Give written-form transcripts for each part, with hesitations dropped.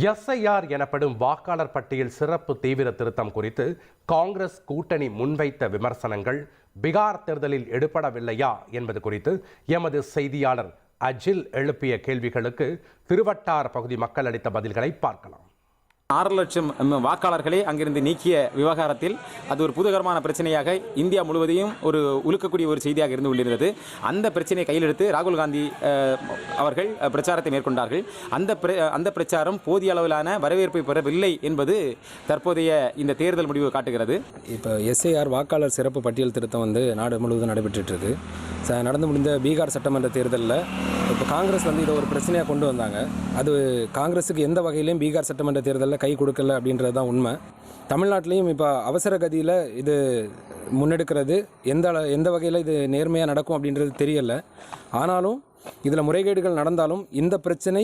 SIR எனப்படும் வாக்காளர் பட்டியல் சிறப்பு தீவிர திருத்தம் குறித்து காங்கிரஸ் கூட்டணி முன்வைத்த விமர்சனங்கள் பீகார் தேர்தலில் எடுபடவில்லையா என்பது குறித்து எமது செய்தியாளர் அஜில் எழுப்பிய கேள்விகளுக்கு திருவட்டார் பகுதி மக்கள் அளித்த பதில்களை பார்க்கலாம். 6 லட்சம் வாக்காளர்களை அங்கிருந்து நீக்கிய விவகாரத்தில் அது ஒரு புதுகரமான பிரச்சனையாக இந்தியா முழுவதையும் ஒரு உலுக்கக்கூடிய ஒரு செய்தியாக இருந்து கொண்டிருந்தது. அந்த பிரச்சனையை கையில் எடுத்து ராகுல் காந்தி அவர்கள் பிரச்சாரத்தை மேற்கொண்டார்கள். அந்த பிரச்சாரம் போதிய அளவிலான வரவேற்பை பெறவில்லை என்பது தற்போதைய இந்த தேர்தல் முடிவு காட்டுகிறது. இப்போ எஸ்ஐஆர் வாக்காளர் சிறப்பு பட்டியல் திருத்தம் நாடு முழுவதும் நடைபெற்று இருக்கு. நடந்து முடிந்த பீகார் சட்டமன்ற தேர்தலில் இப்போ காங்கிரஸ் இதை ஒரு பிரச்சனையாக கொண்டு வந்தாங்க. அது காங்கிரஸுக்கு எந்த வகையிலையும் பீகார் சட்டமன்ற தேர்தலில் கை கொடுக்கல அப்படின்றது தான் உண்மை. தமிழ்நாட்டிலையும் இப்போ அவசர கதியில் இது முன்னெடுக்கிறது எந்த வகையில் இது நேர்மையாக நடக்கும் அப்படின்றது தெரியலை. ஆனாலும் இதில் முறைகேடுகள் நடந்தாலும் இந்த பிரச்சனை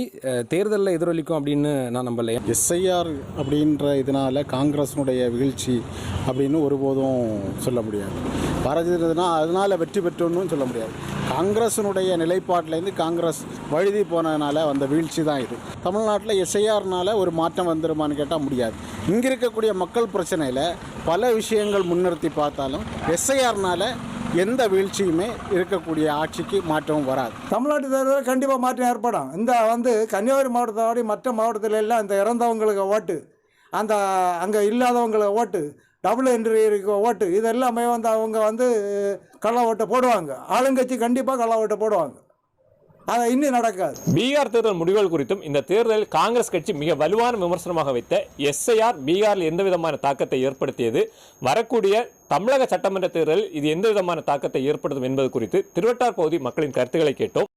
தேர்தலில் எதிரொலிக்கும் அப்படின்னு நான் நம்பலை. எஸ்ஐஆர் அப்படின்ற இதனால் காங்கிரஸினுடைய வீழ்ச்சி அப்படின்னு ஒருபோதும் சொல்ல முடியாது. பாரதிய ஜனதா அதனால் வெற்றி பெற்றோன்னு சொல்ல முடியாது. காங்கிரஸினுடைய நிலைப்பாட்டிலேருந்து காங்கிரஸ் வழுதி போனதுனால வந்த வீழ்ச்சி தான் இது. தமிழ்நாட்டில் எஸ்ஐஆர்னால் ஒரு மாற்றம் வந்துடுமான்னு கேட்டால் முடியாது. இங்கே இருக்கக்கூடிய மக்கள் பிரச்சனையில் பல விஷயங்கள் முன்னிறுத்தி பார்த்தாலும் எஸ்ஐஆர்னால் எந்த வீழ்ச்சியுமே இருக்கக்கூடிய ஆட்சிக்கு மாற்றமும் வராது. தமிழ்நாட்டு தேர்தலில் கண்டிப்பாக மாற்றம் ஏற்படும். இந்த கன்னியாகுமரி மாவட்டத்தோட மற்ற மாவட்டத்தில் எல்லாம் இந்த இறந்தவங்களுக்கு ஓட்டு, அந்த அங்கே இல்லாதவங்களுக்கு ஓட்டு, டபுள் என்ட்ரி ஓட்டு, இது எல்லாமே அவங்க கள்ள ஓட்டை போடுவாங்க. ஆளுங்கட்சி கண்டிப்பாக கள்ள ஓட்டை போடுவாங்க. அது இன்னும் நடக்காது. பீகார் தேர்தல் முடிவுகள் குறித்தும் இந்த தேர்தலில் காங்கிரஸ் கட்சி மிக வலுவான விமர்சனமாக வைத்த எஸ்ஐஆர் பீகாரில் எந்த விதமான தாக்கத்தை ஏற்படுத்தியது, வரக்கூடிய தமிழக சட்டமன்ற தேர்தலில் இது எந்த விதமான தாக்கத்தை ஏற்படுத்தும் என்பது குறித்து திருவட்டார் பகுதி மக்களின் கருத்துக்களை கேட்டோம்.